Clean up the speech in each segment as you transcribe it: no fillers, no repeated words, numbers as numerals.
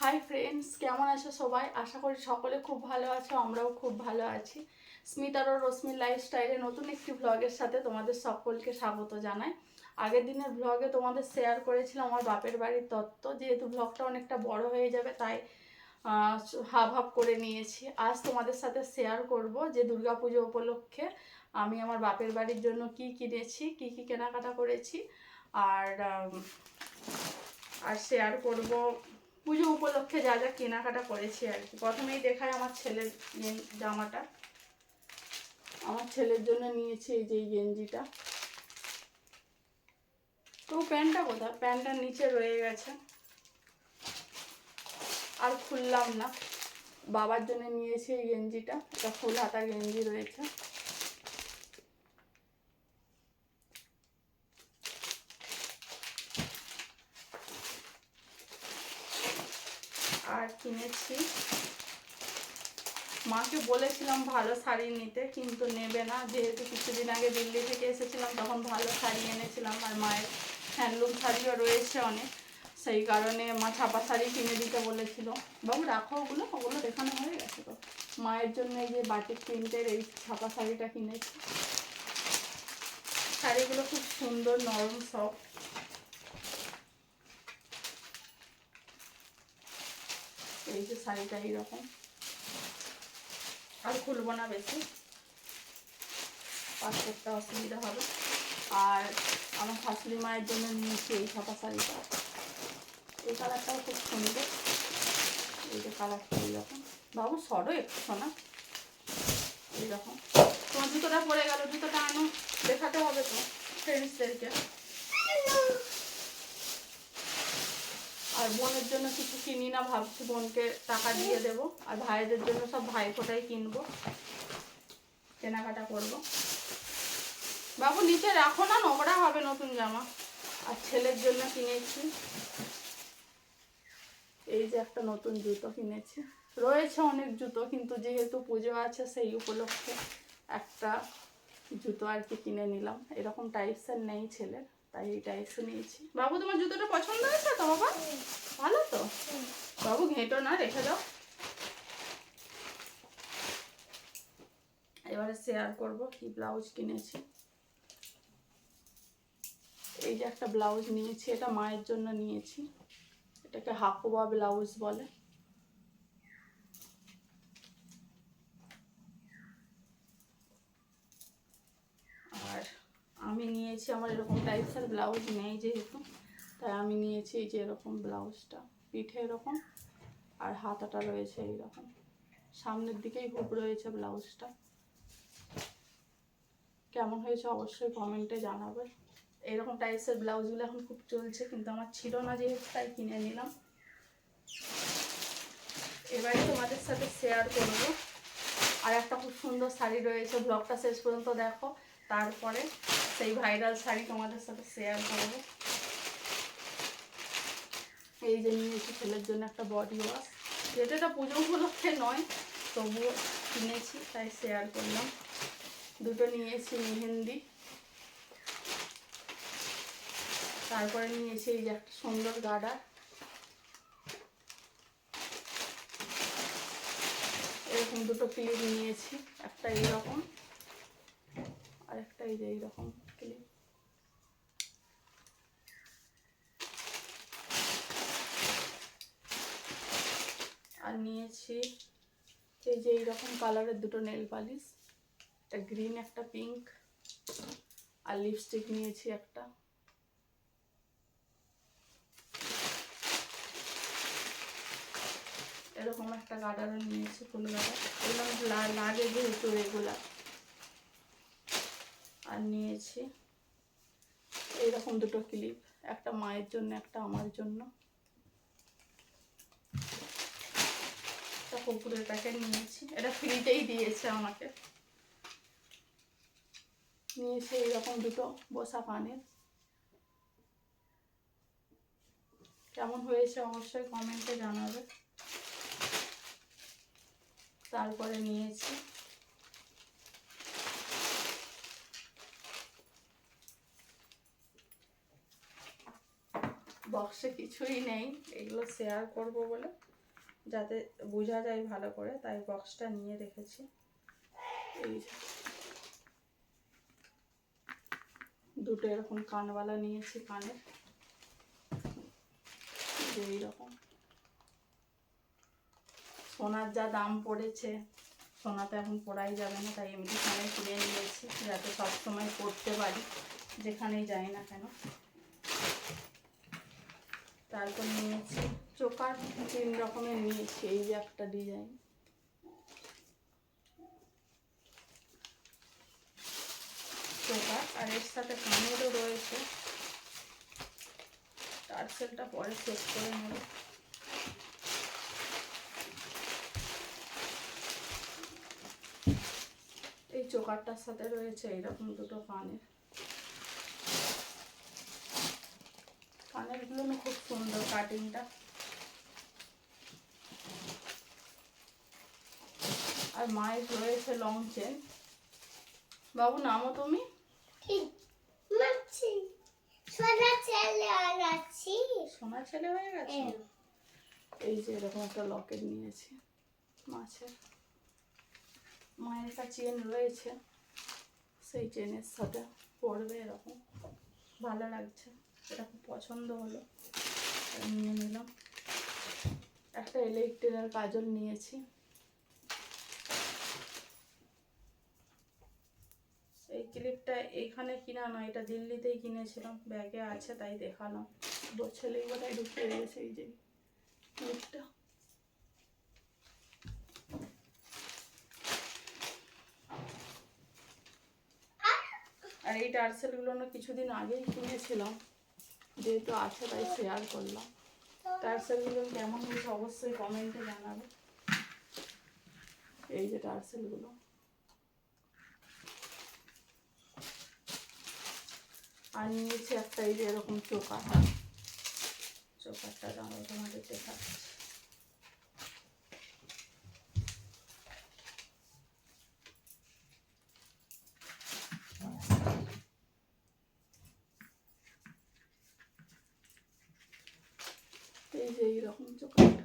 Hi friends, কেমন আছো সবাই? আশা করি সকলে খুব ভালো আছো, আমরাও খুব ভালো আছি। স্মিতার ও রশ্মির লাইফস্টাইলে নতুন একটি ভ্লগের সাথে তোমাদের সকলকে স্বাগত জানাই। আগের দিনের ভ্লগে তোমাদের শেয়ার করেছিলাম আমার বাপের বাড়ির তত্ত্ব। যেহেতু ভ্লগটা অনেকটা বড় হয়ে যাবে তাই হাফ হাফ করে নিয়েছি। আজ তোমাদের সাথে শেয়ার করব যে দুর্গাপুজো উপলক্ষে আমি আমার বাপের বাড়ির জন্য কি কিনেছি, কি কি কেনাকাটা করেছি, আর আর শেয়ার করব পুজো উপলক্ষে যা যা কেনাকাটা করেছি আর কি। প্রথমেই দেখায় আমার ছেলের জামাটা। আমার ছেলের জন্য নিয়েছি এই যে এই গেঞ্জিটা। তো প্যান্টটা কোথায়? প্যান্টটার নিচে রয়ে গেছে, আর খুললাম না। বাবার জন্য নিয়েছি এই গেঞ্জিটা, এটা ফুল হাতা গেঞ্জি রয়েছে। আর কিনেছি, মাকে বলেছিলাম ভালো শাড়ি নিতে, কিন্তু নেবে না। যেহেতু কিছুদিন আগে দিল্লি থেকে এসেছিলাম তখন ভালো শাড়ি এনেছিলাম, আর মায়ের হ্যান্ডলুম শাড়িও রয়েছে অনেক, সেই কারণে মা ছাপা শাড়ি কিনে দিতে বলেছিল। বাবু রাখো, ওগুলো দেখানো হয়ে গেছে তো। মায়ের জন্য এই যে বাটিক প্রিন্টের এই ছাপা শাড়িটা কিনেছি। শাড়িগুলো খুব সুন্দর, নরম, সফট। এই যে শাড়িটা এইরকম, আর খুলবো না বেশি, পাস করতে অসুবিধা হবে। আর আমার শাশুড়ি মায়ের জন্য নিয়েছি এই ছাপা শাড়িটা। এই কালারটাও খুব সুন্দর। এই যে কালারটা এইরকম। বাবু সরো একটু শোনা, এইরকম। তোমার জুতোটা পড়ে গেল, জুতোটা আনো, দেখাতে হবে তো ফ্রেন্ডসদেরকে। আর বোনের জন্য কিছু কিনি না, ভাবছি বোনকে টাকা দিয়ে দেবো। আর ভাইদের জন্য সব ভাইফোঁটাই কিনবো, কেনাকাটা করবো। বাবু নিচে রাখো না, নোংরা হবে নতুন জামা। আর ছেলের জন্য কিনেছি এই যে একটা নতুন জুতো কিনেছি। রয়েছে অনেক জুতো, কিন্তু যেহেতু পুজো আছে সেই উপলক্ষে একটা জুতো আর কি কিনে নিলাম। এরকম টাইপসের নেই ছেলের, তাই এই টাইপসে নিয়েছি। বাবু তোমার জুতোটা পছন্দ হয়েছে তো বাবা? ভালো তো বাবু, ঘেঁটো না, রেখে দাও। এবারে শেয়ার করব কি ব্লাউজ কিনেছি। এই যে একটা ব্লাউজ নিয়েছি, এটা মায়ের জন্য নিয়েছি। এটাকে হাকুবা ব্লাউজ বলে। আর আমি নিয়েছি, আমার এরকম টাইপসের ব্লাউজ নেই যেহেতু, তাই আমি নিয়েছি এই যে এরকম ব্লাউজটা, পিঠে এরকম আর হাতাটা রয়েছে এইরকম, সামনের দিকেই হুক রয়েছে ব্লাউজটা। কেমন হয়েছে অবশ্যই কমেন্টে জানাবে। এরকম টাইপসের ব্লাউজগুলো এখন খুব চলছে, কিন্তু আমার ছিল না যেহেতু তাই কিনে নিলাম। এবারে তোমাদের সাথে শেয়ার করব আর একটা খুব সুন্দর শাড়ি রয়েছে, ব্লগটা শেষ পর্যন্ত দেখো, তারপরে সেই ভাইরাল শাড়ি তোমাদের সাথে শেয়ার করব। এই যে নিয়েছি ছেলের জন্য একটা বডি ওয়াশ, যেটা এটা পুজো উপলক্ষে নয়, তবুও কিনেছি তাই শেয়ার করলাম। দুটো নিয়েছি মেহেন্দি। তারপরে নিয়েছি এই যে একটা সুন্দর গার্ডার। এরকম দুটো ক্লিপ নিয়েছি, একটা এইরকম আর একটা এই যে এইরকম ক্লিপ। আর নিয়েছি এই যে এইরকম কালারের দুটো নেল পালিশ, একটা গ্রিন একটা পিঙ্ক। আর লিপস্টিক নিয়েছি একটা। এরকম একটা গার্ডারও নিয়েছি, ফুল গার্ডার, এগুলো লাগে যেহেতু রেগুলার। আর নিয়েছি এইরকম দুটো ক্লিপ, একটা মায়ের জন্য একটা আমার জন্য। একটা কুকুরের প্যাকেট নিয়েছি, এটা ফ্রিতেই দিয়েছে আমাকে। নিয়েছি এইরকম দুটো বসা কানের। কেমন হয়েছে অবশ্যই কমেন্টে জানাবে। তারপরে নিয়েছি বক্সে কিছুই নেই, এগুলো শেয়ার করব বলে যাতে বোঝা যায় ভালো করে, তাই বক্সটা নিয়ে রেখেছি। এই যে দুটো এরকম কানবালা নিয়েছি, কানের এইরকম। সোনার যা দাম পড়েছে, সোনা তো এখন পরাই যাবে না, তাই এমনি কানে কিনে নিয়েছি যাতে সবসময় পরতে পারি যেখানেই যাই না কেন। তারপর নিয়েছি চোকার, 3 রকমের নিয়েছি। এই যে একটা ডিজাইন, চোকার, আর এর সাথে কানেরও রয়েছে। টার্সেলটা পরে চেক করে নেব। এই চোকারটার সাথে রয়েছে এইরকম দুটো কানের। কানেরগুলো খুব সুন্দর কাটিংটা। আর মায়ের রয়েছে লং চেন। বাবু নামো তুমি। সোনা ছেলে হয়ে গেছে। এই যে এরকম একটা লকেট নিয়েছি মাছের। মায়ের একটা চেন রয়েছে, সেই চেনের সাথে পরবে এরকম, ভালো লাগছে, এটা খুব পছন্দ হলো, নিয়ে নিলাম। একটা ইলেকট্রিকের কাজল নিয়েছি। এই ক্লিপটা এখানে কিনা নয়, এটা দিল্লিতেই কিনেছিলাম, ব্যাগে আছে তাই দেখালাম। ছেলেই বোধহয় ঢুকিয়ে দিয়েছে এই যে ক্লিপটা। আর এই টার্সেলগুলো না কিছুদিন আগেই কিনেছিলাম, যেহেতু আছে তাই শেয়ার করলাম। টার্সেলগুলো কেমন হয়েছে অবশ্যই কমেন্টে জানাবে। এই যে টার্সেলগুলো, আর নিয়েছি একটা এই যে এরকম চোকার। চোকারটা দাঁড়াও তোমাদের দেখাচ্ছি। এই যে এইরকম চোকারটা,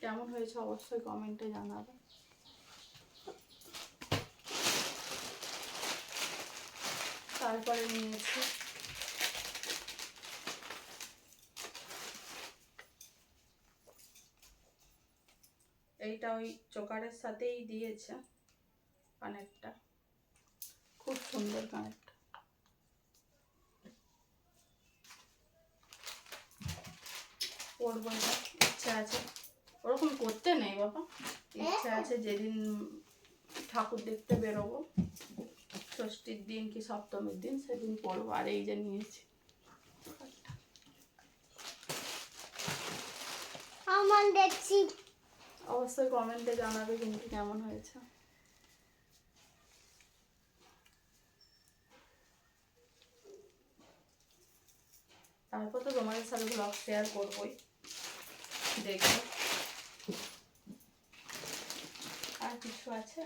কেমন হয়েছে অবশ্যই কমেন্টে জানাবে। তারপরে নিয়েছি এইটা, ওই চোকারের সাথেই দিয়েছে কানেরটা, খুব সুন্দর কানেরটা। পরবো, ইচ্ছা আছে, ওরকম করতে নেই বাবা, ইচ্ছা আছে যেদিন ঠাকুর দেখতে বেরোবো, ষষ্ঠীর দিন কি সপ্তমীর দিন, সেদিন পরবো। আর এই যে নিয়েছি, দেখছি অবশ্যই কমেন্টে জানাবে কিন্তু কেমন হয়েছে। তারপর তো তোমাদের সাথে ব্লগ শেয়ার করবোই, দেখবে। আর কিছু আছে,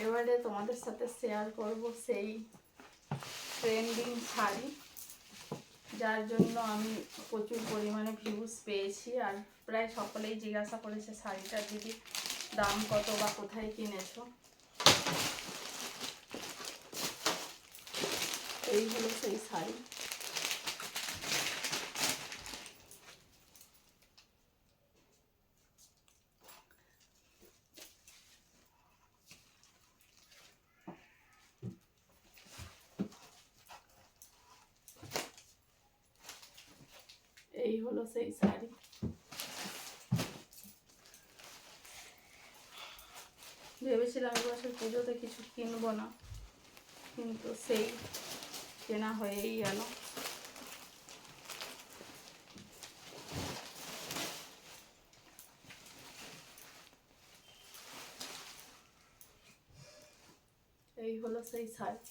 এবারে তোমাদের সাথে শেয়ার করব সেই ট্রেন্ডিং শাড়ি, যার জন্য আমি প্রচুর পরিমাণে ভিউজ পেয়েছি। আর প্রায় সকলেই জিজ্ঞাসা করেছে শাড়িটার দিদি দাম কত বা কোথায় কিনেছো। এই হলো সেই শাড়ি। এই হলো সেই শাড়ি। ভেবেছিলাম এবছর পুজোতে কিছু কিনবো না, কিন্তু সেই কেনা হয়েই গেল। এই হলো সেই শাড়ি।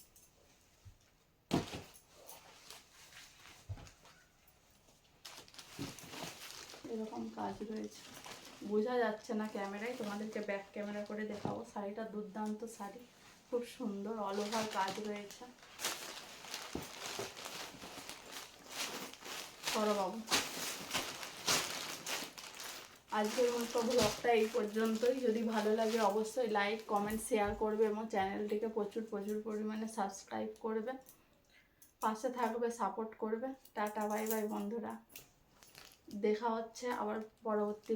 এরকম কাজ রয়েছে, বোঝা যাচ্ছে না ক্যামেরায়, তোমাদেরকে ব্যাক ক্যামেরা করে দেখাবো। শাড়িটা দুর্দান্ত শাড়ি, খুব সুন্দর অল ওভার কাজ রয়েছে। করো বাবু। আজকের মতো ব্লগটা এই পর্যন্তই। যদি ভালো লাগে অবশ্যই লাইক কমেন্ট শেয়ার করবে এবং চ্যানেলটিকে প্রচুর পরিমাণে সাবস্ক্রাইব করবে, পাশে থাকবে, সাপোর্ট করবে। টাটা বাই বাই বন্ধুরা, দেখা হচ্ছে আবার পরবর্তী